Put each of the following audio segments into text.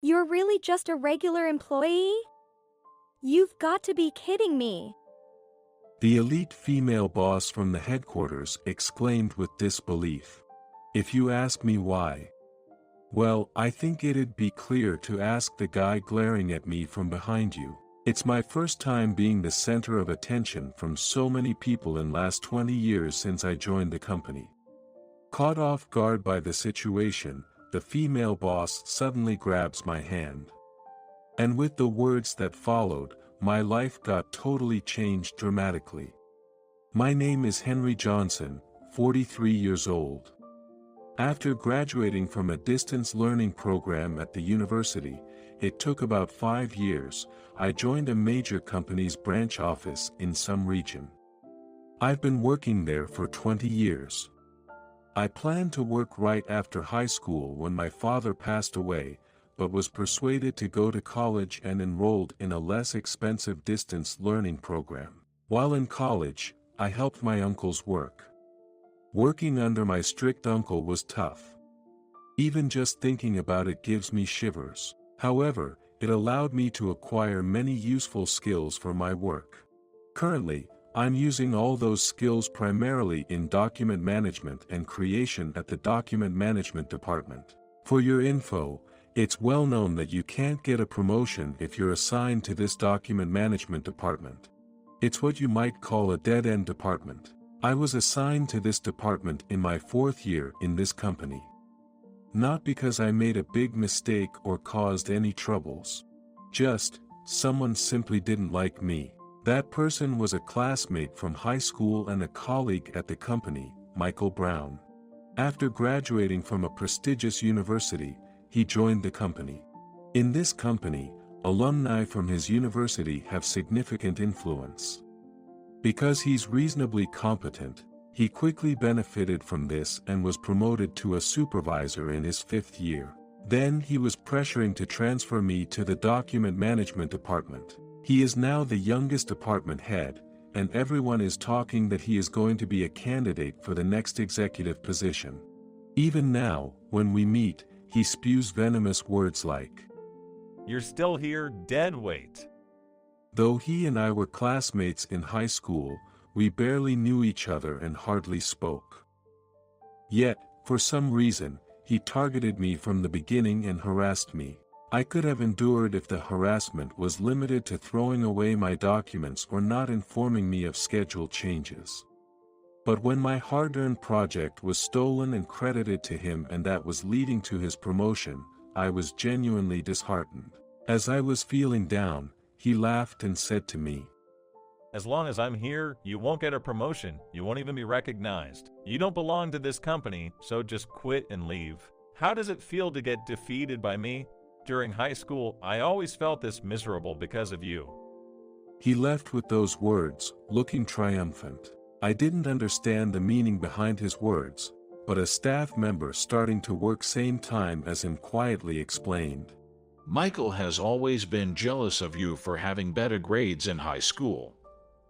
You're really just a regular employee? You've got to be kidding me. The elite female boss from the headquarters exclaimed with disbelief. If you ask me why, well, I think it'd be clear to ask the guy glaring at me from behind you. It's my first time being the center of attention from so many people in last 20 years since I joined the company. Caught off guard by the situation, the female boss suddenly grabs my hand. And with the words that followed, my life got totally changed dramatically. My name is Henry Johnson, 43 years old. After graduating from a distance learning program at the university, it took about 5 years, I joined a major company's branch office in some region. I've been working there for 20 years. I planned to work right after high school when my father passed away, but was persuaded to go to college and enrolled in a less expensive distance learning program. While in college, I helped my uncle's work. Working under my strict uncle was tough. Even just thinking about it gives me shivers. However, it allowed me to acquire many useful skills for my work. Currently, I'm using all those skills primarily in document management and creation at the document management department. For your info, it's well known that you can't get a promotion if you're assigned to this document management department. It's what you might call a dead-end department. I was assigned to this department in my 4th year in this company. Not because I made a big mistake or caused any troubles. Just, someone simply didn't like me. That person was a classmate from high school and a colleague at the company, Michael Brown. After graduating from a prestigious university, he joined the company. In this company, alumni from his university have significant influence. Because he's reasonably competent, he quickly benefited from this and was promoted to a supervisor in his 5th year. Then he was pressuring to transfer me to the document management department. He is now the youngest department head, and everyone is talking that he is going to be a candidate for the next executive position. Even now, when we meet, he spews venomous words like, "You're still here, dead weight." Though he and I were classmates in high school, we barely knew each other and hardly spoke. Yet, for some reason, he targeted me from the beginning and harassed me. I could have endured if the harassment was limited to throwing away my documents or not informing me of schedule changes. But when my hard-earned project was stolen and credited to him and that was leading to his promotion, I was genuinely disheartened. As I was feeling down, he laughed and said to me, "As long as I'm here, you won't get a promotion. You won't even be recognized. You don't belong to this company, so just quit and leave." How does it feel to get defeated by me? During high school, I always felt this miserable because of you. He left with those words, looking triumphant. I didn't understand the meaning behind his words, but a staff member starting to work same time as him quietly explained, "Michael has always been jealous of you for having better grades in high school.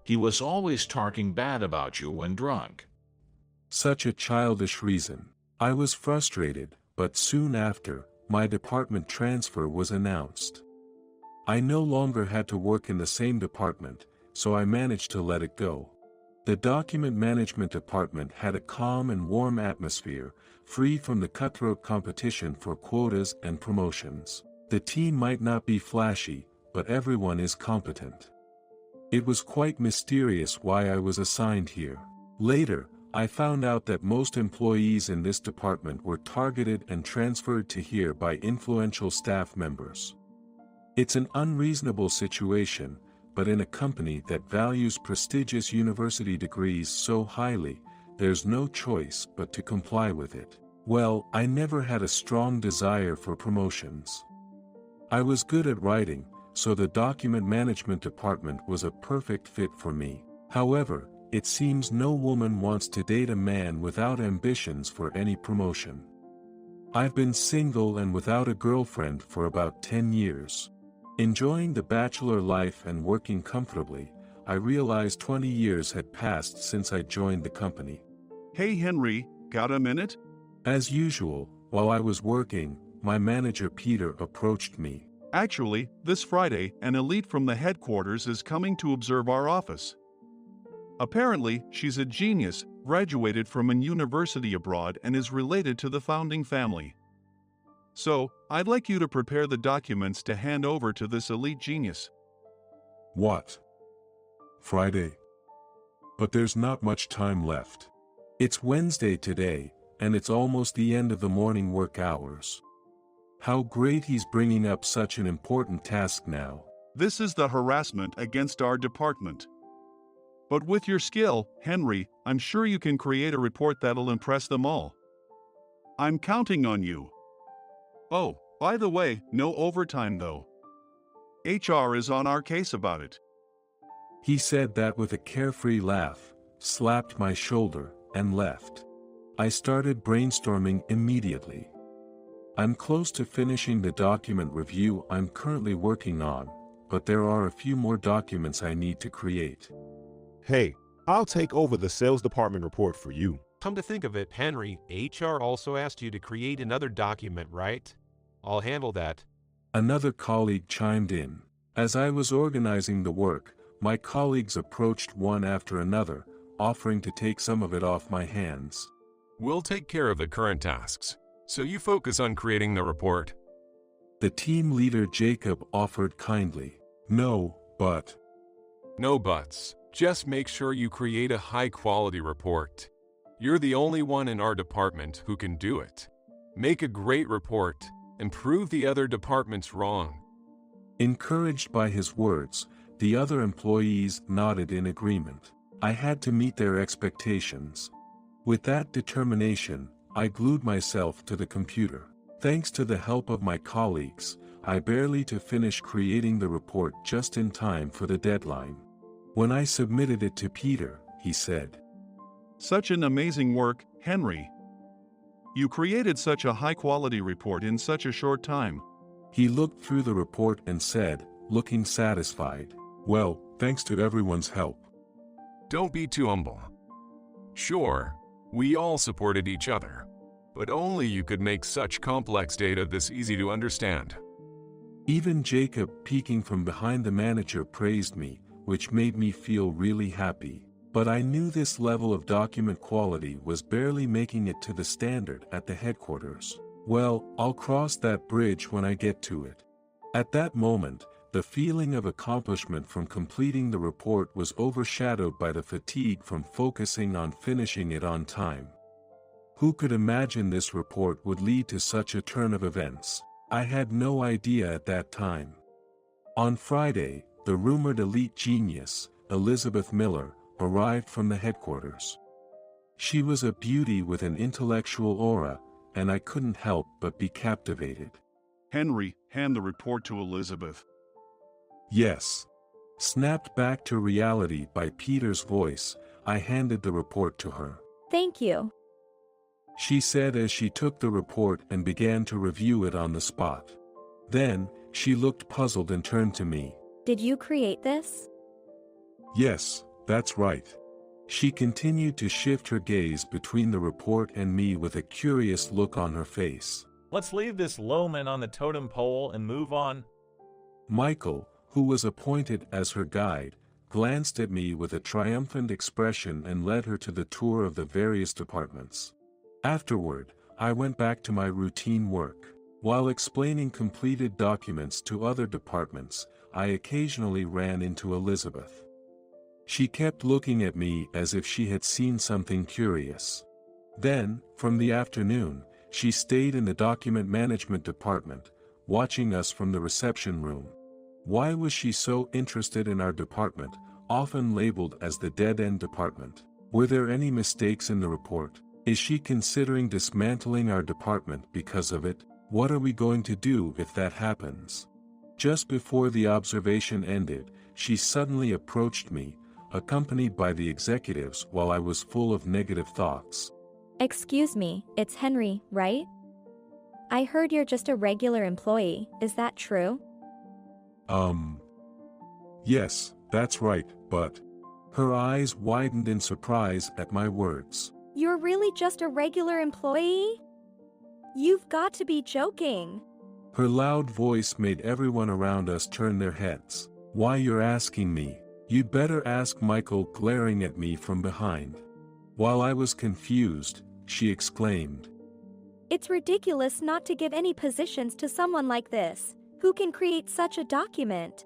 He was always talking bad about you when drunk." Such a childish reason. I was frustrated, but soon after, my department transfer was announced. I no longer had to work in the same department, so I managed to let it go. The document management department had a calm and warm atmosphere, free from the cutthroat competition for quotas and promotions. The team might not be flashy, but everyone is competent. It was quite mysterious why I was assigned here. Later, I found out that most employees in this department were targeted and transferred to here by influential staff members. It's an unreasonable situation, but in a company that values prestigious university degrees so highly, there's no choice but to comply with it. Well, I never had a strong desire for promotions. I was good at writing, so the document management department was a perfect fit for me. However, it seems no woman wants to date a man without ambitions for any promotion. I've been single and without a girlfriend for about 10 years. Enjoying the bachelor life and working comfortably, I realized 20 years had passed since I joined the company. Hey Henry, got a minute? As usual, while I was working, my manager Peter approached me. Actually, this Friday, an elite from the headquarters is coming to observe our office. Apparently, she's a genius, graduated from a university abroad and is related to the founding family. So, I'd like you to prepare the documents to hand over to this elite genius. What? Friday? But there's not much time left. It's Wednesday today, and it's almost the end of the morning work hours. How great he's bringing up such an important task now. This is the harassment against our department. But with your skill, Henry, I'm sure you can create a report that'll impress them all. I'm counting on you. Oh, by the way, no overtime though. HR is on our case about it. He said that with a carefree laugh, slapped my shoulder, and left. I started brainstorming immediately. I'm close to finishing the document review I'm currently working on, but there are a few more documents I need to create. Hey, I'll take over the sales department report for you. Come to think of it, Henry, HR also asked you to create another document, right? I'll handle that. Another colleague chimed in. As I was organizing the work, my colleagues approached one after another, offering to take some of it off my hands. We'll take care of the current tasks, so you focus on creating the report. The team leader Jacob offered kindly. No buts. Just make sure you create a high-quality report. You're the only one in our department who can do it. Make a great report and prove the other departments wrong. Encouraged by his words, the other employees nodded in agreement. I had to meet their expectations. With that determination, I glued myself to the computer. Thanks to the help of my colleagues, I barely to finish creating the report just in time for the deadline. When I submitted it to Peter, he said, Such an amazing work, Henry. You created such a high-quality report in such a short time. He looked through the report and said, looking satisfied, Well, thanks to everyone's help. Don't be too humble. Sure, we all supported each other, but only you could make such complex data this easy to understand. Even Jacob, peeking from behind the manager, praised me, which made me feel really happy. But I knew this level of document quality was barely making it to the standard at the headquarters. Well, I'll cross that bridge when I get to it. At that moment, the feeling of accomplishment from completing the report was overshadowed by the fatigue from focusing on finishing it on time. Who could imagine this report would lead to such a turn of events? I had no idea at that time. On Friday, the rumored elite genius, Elizabeth Miller, arrived from the headquarters. She was a beauty with an intellectual aura, and I couldn't help but be captivated. Henry, hand the report to Elizabeth. Yes. Snapped back to reality by Peter's voice, I handed the report to her. Thank you. She said as she took the report and began to review it on the spot. Then, she looked puzzled and turned to me. Did you create this? Yes, that's right. She continued to shift her gaze between the report and me with a curious look on her face. Let's leave this lowman on the totem pole and move on. Michael, who was appointed as her guide, glanced at me with a triumphant expression and led her to the tour of the various departments. Afterward, I went back to my routine work. While explaining completed documents to other departments, I occasionally ran into Elizabeth. She kept looking at me as if she had seen something curious. Then, from the afternoon, she stayed in the document management department, watching us from the reception room. Why was she so interested in our department, often labeled as the dead-end department? Were there any mistakes in the report? Is she considering dismantling our department because of it? What are we going to do if that happens? Just before the observation ended, she suddenly approached me, accompanied by the executives while I was full of negative thoughts. Excuse me, it's Henry, right? I heard you're just a regular employee, is that true? Yes, that's right, but... Her eyes widened in surprise at my words. You're really just a regular employee? You've got to be joking. Her loud voice made everyone around us turn their heads. Why you're asking me? You'd better ask Michael, glaring at me from behind. While I was confused, she exclaimed. It's ridiculous not to give any positions to someone like this, who can create such a document.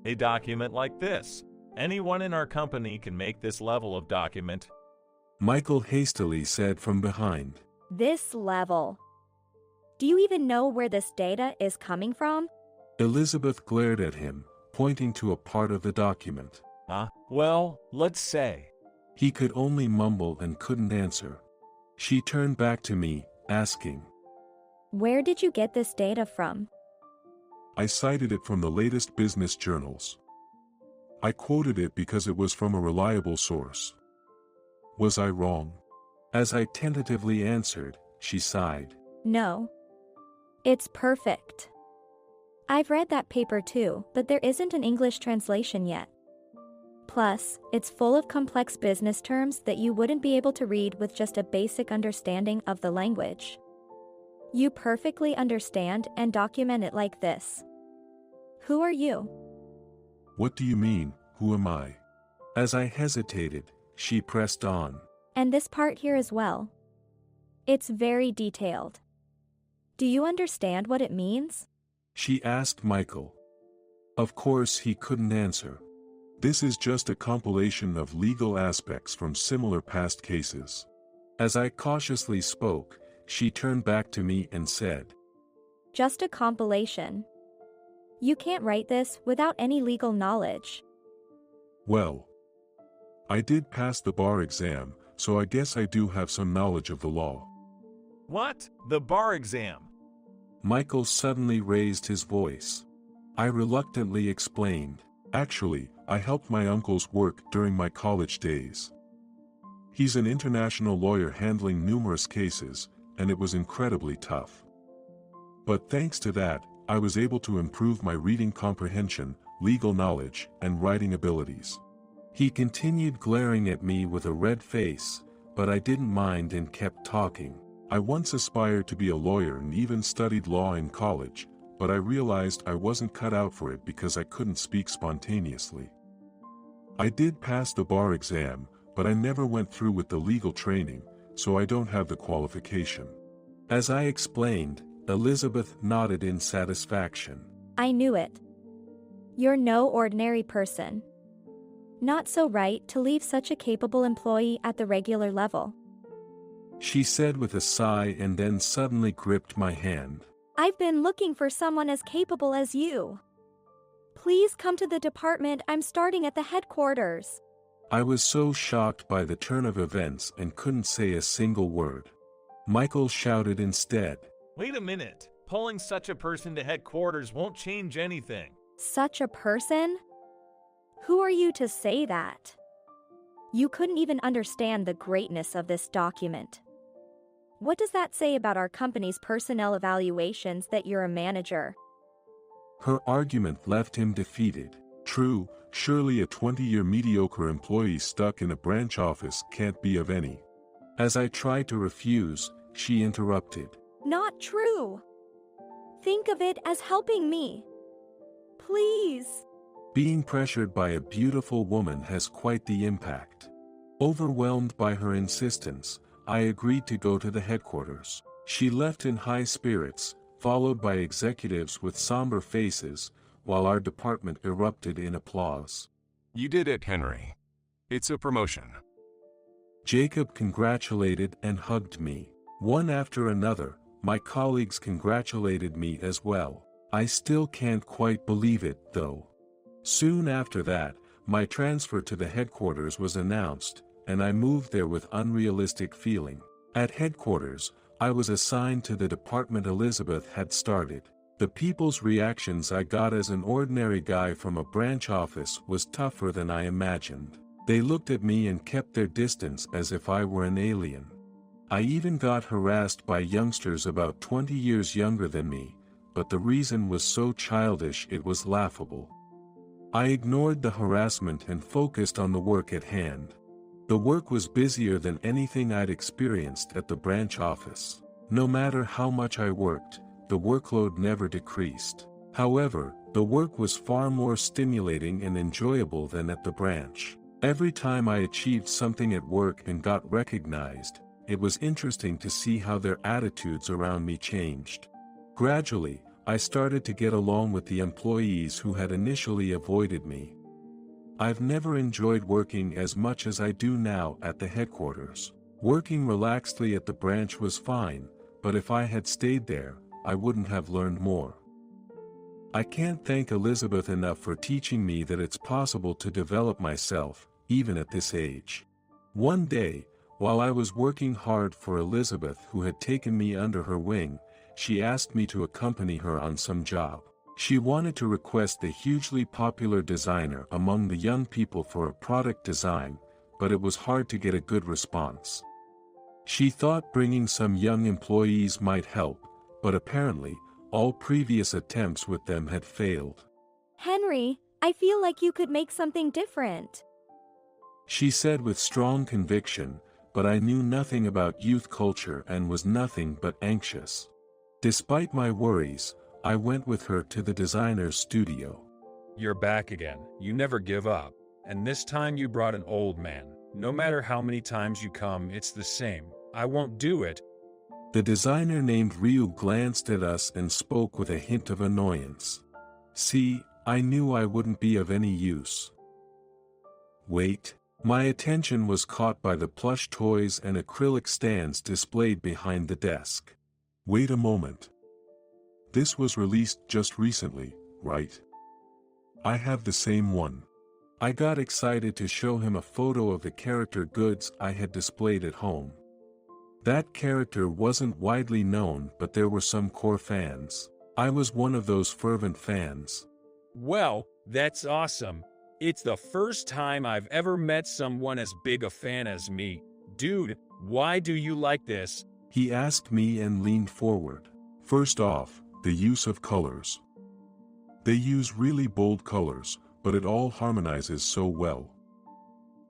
A document like this. Anyone in our company can make this level of document. Michael hastily said from behind. This level. Do you even know where this data is coming from? Elizabeth glared at him, pointing to a part of the document. Well, let's say. He could only mumble and couldn't answer. She turned back to me, asking. Where did you get this data from? I cited it from the latest business journals. I quoted it because it was from a reliable source. Was I wrong? As I tentatively answered, she sighed. No. It's perfect. I've read that paper too, but there isn't an English translation yet. Plus, it's full of complex business terms that you wouldn't be able to read with just a basic understanding of the language. You perfectly understand and document it like this. Who are you? What do you mean, who am I? As I hesitated, she pressed on. And this part here as well. It's very detailed. Do you understand what it means? She asked Michael. Of course he couldn't answer. This is just a compilation of legal aspects from similar past cases. As I cautiously spoke, she turned back to me and said. Just a compilation. You can't write this without any legal knowledge. Well, I did pass the bar exam, so I guess I do have some knowledge of the law. What? The bar exam? Michael suddenly raised his voice. I reluctantly explained. Actually, I helped my uncle's work during my college days. He's an international lawyer handling numerous cases, and it was incredibly tough. But thanks to that, I was able to improve my reading comprehension, legal knowledge, and writing abilities. He continued glaring at me with a red face, but I didn't mind and kept talking. I once aspired to be a lawyer and even studied law in college, but I realized I wasn't cut out for it because I couldn't speak spontaneously. I did pass the bar exam, but I never went through with the legal training, so I don't have the qualification. As I explained, Elizabeth nodded in satisfaction. I knew it. You're no ordinary person. Not so right to leave such a capable employee at the regular level. She said with a sigh and then suddenly gripped my hand. I've been looking for someone as capable as you. Please come to the department. I'm starting at the headquarters. I was so shocked by the turn of events and couldn't say a single word. Michael shouted instead. Wait a minute. Pulling such a person to headquarters won't change anything. Such a person? Who are you to say that? You couldn't even understand the greatness of this document. What does that say about our company's personnel evaluations that you're a manager? Her argument left him defeated. True, surely a 20-year mediocre employee stuck in a branch office can't be of any. As I tried to refuse, she interrupted. Not true. Think of it as helping me. Please. Being pressured by a beautiful woman has quite the impact. Overwhelmed by her insistence, I agreed to go to the headquarters. She left in high spirits, followed by executives with somber faces, while our department erupted in applause. You did it, Henry. It's a promotion. Jacob congratulated and hugged me. One after another, my colleagues congratulated me as well. I still can't quite believe it, though. Soon after that, my transfer to the headquarters was announced, and I moved there with unrealistic feeling. At headquarters, I was assigned to the department Elizabeth had started. The people's reactions I got as an ordinary guy from a branch office was tougher than I imagined. They looked at me and kept their distance as if I were an alien. I even got harassed by youngsters about 20 years younger than me, but the reason was so childish it was laughable. I ignored the harassment and focused on the work at hand. The work was busier than anything I'd experienced at the branch office. No matter how much I worked, the workload never decreased. However, the work was far more stimulating and enjoyable than at the branch. Every time I achieved something at work and got recognized, it was interesting to see how their attitudes around me changed. Gradually, I started to get along with the employees who had initially avoided me. I've never enjoyed working as much as I do now at the headquarters. Working relaxedly at the branch was fine, but if I had stayed there, I wouldn't have learned more. I can't thank Elizabeth enough for teaching me that it's possible to develop myself, even at this age. One day, while I was working hard for Elizabeth, who had taken me under her wing, she asked me to accompany her on some job. She wanted to request the hugely popular designer among the young people for a product design, but it was hard to get a good response. She thought bringing some young employees might help, but apparently, all previous attempts with them had failed. Henry, I feel like you could make something different. She said with strong conviction, but I knew nothing about youth culture and was nothing but anxious. Despite my worries, I went with her to the designer's studio. You're back again. You never give up. And this time you brought an old man. No matter how many times you come, it's the same. I won't do it. The designer named Ryu glanced at us and spoke with a hint of annoyance. See, I knew I wouldn't be of any use. Wait. My attention was caught by the plush toys and acrylic stands displayed behind the desk. Wait a moment. This was released just recently, right? I have the same one. I got excited to show him a photo of the character goods I had displayed at home. That character wasn't widely known, but there were some core fans. I was one of those fervent fans. Well, that's awesome. It's the first time I've ever met someone as big a fan as me. Dude, why do you like this? He asked me and leaned forward. First off, the use of colors. They use really bold colors, but it all harmonizes so well.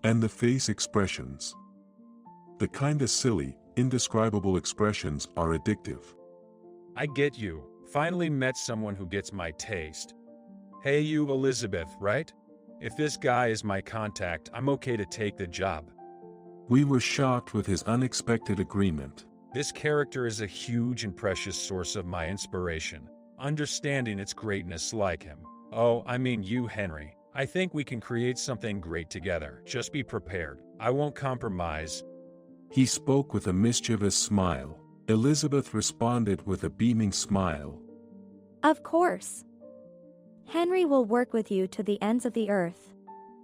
And the face expressions. The kinda silly, indescribable expressions are addictive. I get you. Finally met someone who gets my taste. Hey you Elizabeth, right? If this guy is my contact, I'm okay to take the job. We were shocked with his unexpected agreement. This character is a huge and precious source of my inspiration. Understanding its greatness like him. Oh, I mean you, Henry. I think we can create something great together. Just be prepared. I won't compromise. He spoke with a mischievous smile. Elizabeth responded with a beaming smile. Of course. Henry will work with you to the ends of the earth.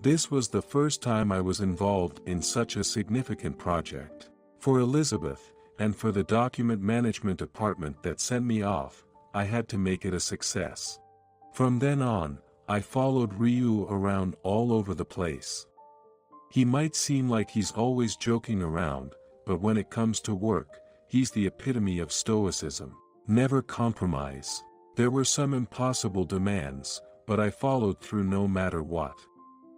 This was the first time I was involved in such a significant project. For Elizabeth, and for the document management department that sent me off, I had to make it a success. From then on, I followed Ryu around all over the place. He might seem like he's always joking around, but when it comes to work, he's the epitome of stoicism. Never compromise. There were some impossible demands, but I followed through no matter what.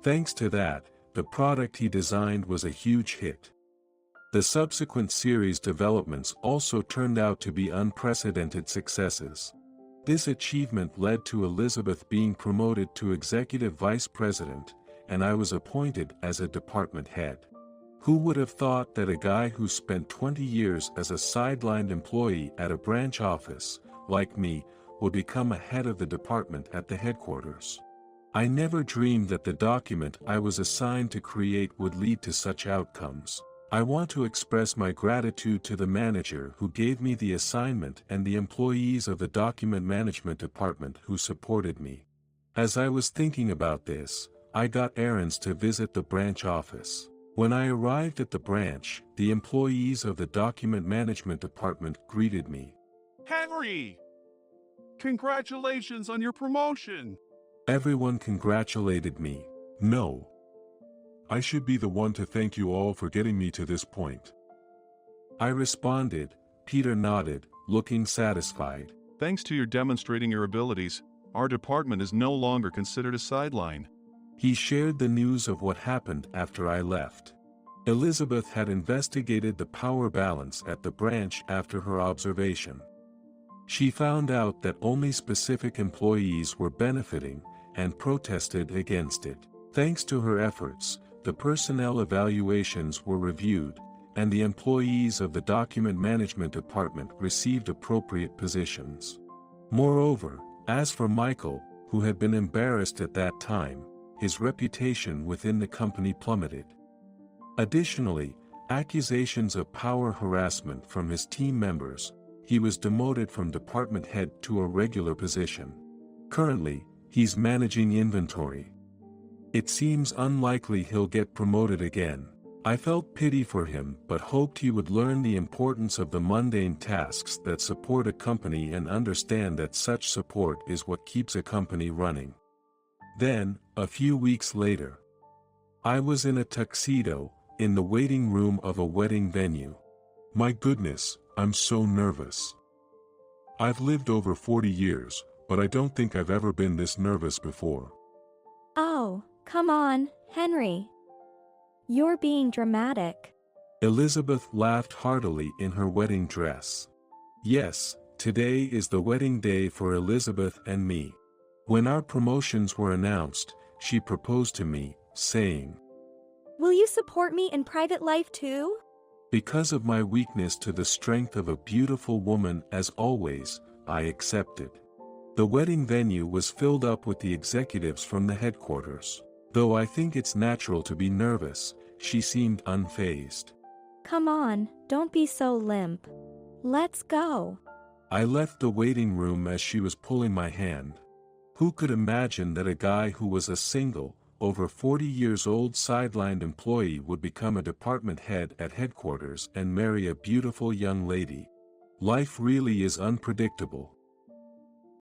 Thanks to that, the product he designed was a huge hit. The subsequent series developments also turned out to be unprecedented successes. This achievement led to Elizabeth being promoted to executive vice president, and I was appointed as a department head. Who would have thought that a guy who spent 20 years as a sidelined employee at a branch office, like me, would become a head of the department at the headquarters? I never dreamed that the document I was assigned to create would lead to such outcomes. I want to express my gratitude to the manager who gave me the assignment and the employees of the document management department who supported me. As I was thinking about this, I got errands to visit the branch office. When I arrived at the branch, the employees of the document management department greeted me. Henry! Congratulations on your promotion! Everyone congratulated me. No. I should be the one to thank you all for getting me to this point. I responded. Peter nodded, looking satisfied. Thanks to your demonstrating your abilities, our department is no longer considered a sideline. He shared the news of what happened after I left. Elizabeth had investigated the power balance at the branch after her observation. She found out that only specific employees were benefiting, and protested against it. Thanks to her efforts, the personnel evaluations were reviewed, and the employees of the document management department received appropriate positions. Moreover, as for Michael, who had been embarrassed at that time, his reputation within the company plummeted. Additionally, accusations of power harassment from his team members, he was demoted from department head to a regular position. Currently, he's managing inventory. It seems unlikely he'll get promoted again. I felt pity for him but hoped he would learn the importance of the mundane tasks that support a company and understand that such support is what keeps a company running. Then, a few weeks later, I was in a tuxedo, in the waiting room of a wedding venue. My goodness, I'm so nervous. I've lived over 40 years, but I don't think I've ever been this nervous before. Oh, come on, Henry. You're being dramatic. Elizabeth laughed heartily in her wedding dress. Yes, today is the wedding day for Elizabeth and me. When our promotions were announced, she proposed to me, saying, "Will you support me in private life too?" Because of my weakness to the strength of a beautiful woman as always, I accepted. The wedding venue was filled up with the executives from the headquarters. Though I think it's natural to be nervous, she seemed unfazed. Come on, don't be so limp. Let's go. I left the waiting room as she was pulling my hand. Who could imagine that a guy who was a single, over 40 years old sidelined employee would become a department head at headquarters and marry a beautiful young lady? Life really is unpredictable.